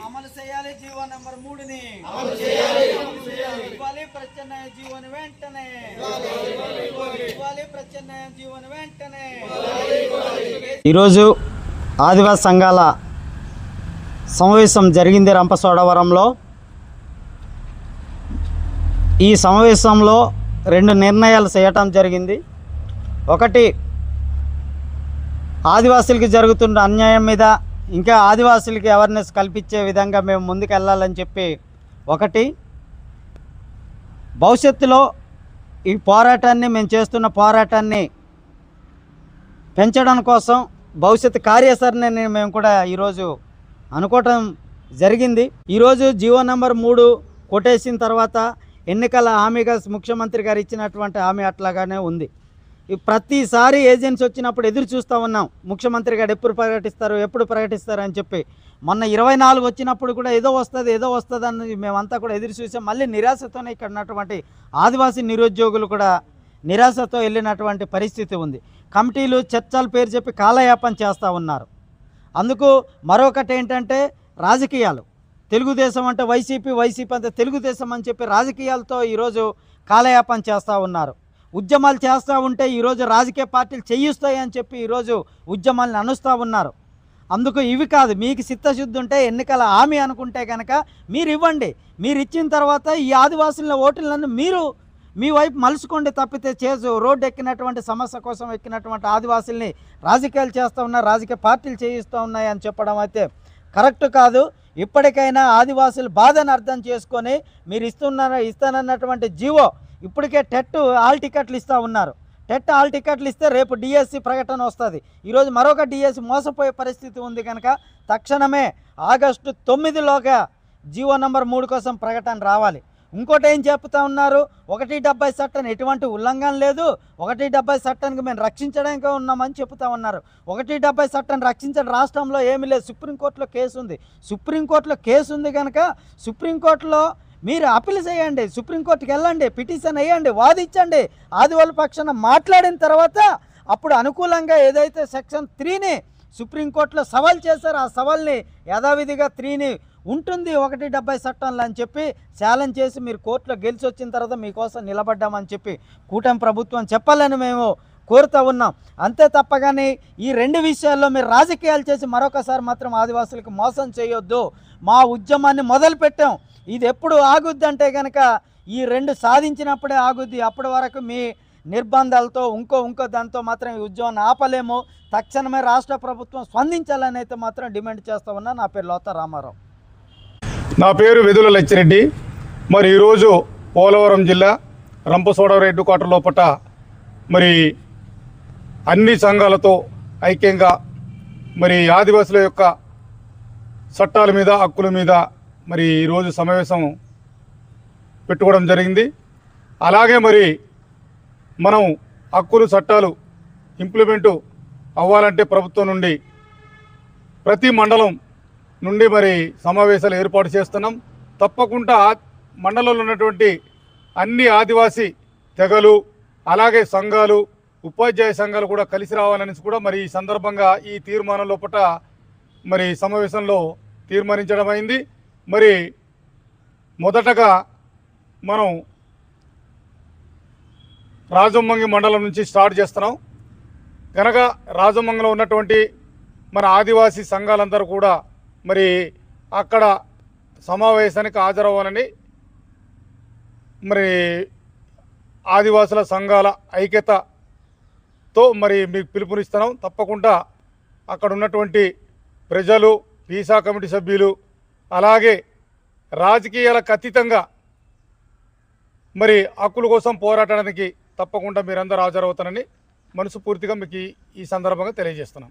అమలు చేయాలి GO number 3ని ఇవ్వాలి ప్రత్యామ్నాయ జీవోని వెంటనే ఇవ్వాలి ప్రత్యామ్నాయ జీవోని వెంటనే. ఈరోజు ఆదివాసీ సంఘాల సమావేశం జరిగింది రంపచోడవరంలో. ఈ సమావేశంలో 2 నిర్ణయాలు చేయటం జరిగింది. ఒకటి, ఆదివాసులకి జరుగుతున్న అన్యాయం మీద ఇంకా ఆదివాసులకి అవేర్నెస్ కల్పించే విధంగా మేము ముందుకు వెళ్ళాలని చెప్పి ఒకటి, భవిష్యత్తులో ఈ పోరాటాన్ని మేము చేస్తున్న పోరాటాన్ని పెంచడం కోసం భవిష్యత్తు కార్యాచరణని మేము కూడా ఈరోజు అనుకోవటం జరిగింది. ఈరోజు జీవో నెంబర్ 3 కొట్టేసిన తర్వాత ఎన్నికల హామీగా ముఖ్యమంత్రి గారు ఇచ్చినటువంటి హామీ అట్లాగానే ఉంది. ప్రతిసారి ఏజెన్సీ వచ్చినప్పుడు ఎదురు చూస్తూ ఉన్నాం, ముఖ్యమంత్రి గారు ఎప్పుడు ప్రకటిస్తారు అని చెప్పి. మొన్న 24 వచ్చినప్పుడు కూడా ఏదో వస్తుంది అని మేమంతా కూడా ఎదురు చూసాం. మళ్ళీ నిరాశతోనే ఇక్కడ ఉన్నటువంటి ఆదివాసీ నిరుద్యోగులు కూడా నిరాశతో వెళ్ళినటువంటి పరిస్థితి ఉంది. కమిటీలు చర్చల పేరు చెప్పి కాలయాపన చేస్తూ ఉన్నారు. అందుకు మరొకటి ఏంటంటే రాజకీయాలు. తెలుగుదేశం అంటే వైసీపీ అంటే తెలుగుదేశం అని చెప్పి రాజకీయాలతో ఈరోజు కాలయాపన చేస్తూ ఉన్నారు. ఉద్యమాలు చేస్తూ ఉంటే ఈరోజు రాజకీయ పార్టీలు చేయిస్తాయని చెప్పి ఈరోజు ఉద్యమాలను అనుస్తూ ఉన్నారు. అందుకు ఇవి కాదు, మీకు చిత్తశుద్ధి ఉంటే ఎన్నికల హామీ అనుకుంటే కనుక మీరు ఇవ్వండి. మీరు ఇచ్చిన తర్వాత ఈ ఆదివాసుల ఓట్లను మీరు మీ వైపు మలుచుకోండి. తప్పితే రోడ్డు ఎక్కినటువంటి సమస్య కోసం ఎక్కినటువంటి ఆదివాసుల్ని రాజకీయాలు చేస్తూ ఉన్నారు, రాజకీయ పార్టీలు చేయిస్తూ ఉన్నాయి అని చెప్పడం అయితే కరెక్ట్ కాదు. ఇప్పటికైనా ఆదివాసుల బాధను అర్థం చేసుకొని మీరు ఇస్తానన్నటువంటి జీవో, ఇప్పటికే టెట్ ఆల్ టికెట్లు ఇస్తూ ఉన్నారు. టెట్ ఆల్ టికెట్లు ఇస్తే రేపు డిఎస్సి ప్రకటన వస్తుంది. ఈరోజు మరొక డిఎస్సి మోసపోయే పరిస్థితి ఉంది. కనుక తక్షణమే ఆగస్టు 9లోగా జీవో నెంబర్ 3 కోసం ప్రకటన రావాలి. ఇంకోటి ఏం చెప్తా ఉన్నారు, 170 చట్టం ఎటువంటి ఉల్లంఘన లేదు, 170 చట్టానికి మేము రక్షించడానికి ఉన్నామని చెప్తా ఉన్నారు. 170 చట్టాన్ని రక్షించడం రాష్ట్రంలో ఏమీ లేదు. సుప్రీంకోర్టులో కేసు ఉంది కనుక సుప్రీంకోర్టులో మీరు అప్పీల్ చేయండి, సుప్రీంకోర్టుకి వెళ్ళండి, పిటిషన్ వేయండి, వాదించండి. ఆదివాళ్ళ పక్షాన మాట్లాడిన తర్వాత అప్పుడు అనుకూలంగా ఏదైతే సెక్షన్ 3ని సుప్రీంకోర్టులో సవాల్ చేశారో ఆ సవాల్ని యథావిధిగా 3ని ఉంటుంది 170 చట్టంలో అని చెప్పి ఛాలెంజ్ చేసి మీరు కోర్టులో గెలిచి వచ్చిన తర్వాత మీకోసం నిలబడ్డామని చెప్పి కూటమి ప్రభుత్వం చెప్పాలని మేము కోరుతూ ఉన్నాం. అంతే తప్పగానే ఈ 2 విషయాల్లో మీరు రాజకీయాలు చేసి మరొకసారి మాత్రం ఆదివాసులకు మోసం చేయొద్దు. మా ఉద్యమాన్ని మొదలుపెట్టాం, ఇది ఎప్పుడు ఆగుద్ది అంటే కనుక ఈ 2 సాధించినప్పుడే ఆగుద్ది. అప్పటి వరకు మీ నిర్బంధాలతో ఇంకో దాంతో మాత్రం ఈ ఉద్యమాన్ని ఆపలేము. తక్షణమే రాష్ట్ర ప్రభుత్వం స్పందించాలని అయితే మాత్రం డిమాండ్ చేస్తూ ఉన్నా. నా పేరు లోతా రామారావు. నా పేరు వెదుల లచ్చిరెడ్డి. మరి ఈరోజు పోలవరం జిల్లా రంపచోడవరం హెడ్ క్వార్టర్ లోపల మరి అన్ని సంఘాలతో ఐక్యంగా మరి ఆదివాసుల యొక్క చట్టాల మీద హక్కుల మీద మరి ఈరోజు సమావేశం పెట్టుకోవడం జరిగింది. అలాగే మరి మనం హక్కులు చట్టాలు ఇంప్లిమెంటు అవ్వాలంటే ప్రభుత్వం నుండి ప్రతి మండలం నుండి మరి సమావేశాలు ఏర్పాటు చేస్తున్నాం. తప్పకుండా మండలంలో ఉన్నటువంటి అన్ని ఆదివాసీ తెగలు అలాగే సంఘాలు ఉపాధ్యాయ సంఘాలు కూడా కలిసి రావాలని కూడా మరి ఈ సందర్భంగా ఈ తీర్మానం లోపల మరి సమావేశంలో తీర్మానించడం అయింది. మరి మొదటగా మనం రాజమంగి మండలం నుంచి స్టార్ట్ చేస్తున్నాం కనుక రాజమంగిలో ఉన్నటువంటి మన ఆదివాసీ సంఘాలందరూ కూడా మరి అక్కడ సమావేశానికి హాజరవ్వాలని మరి ఆదివాసుల సంఘాల ఐక్యతతో మరి మీకు పిలుపునిస్తున్నాం. తప్పకుండా అక్కడ ఉన్నటువంటి ప్రజలు, పీసా కమిటీ సభ్యులు అలాగే రాజకీయాలకు అతీతంగా మరి హక్కుల కోసం పోరాటానికి తప్పకుండా మీరందరూ హాజరవుతారని మనస్ఫూర్తిగా మీకు ఈ సందర్భంగా తెలియజేస్తున్నాం.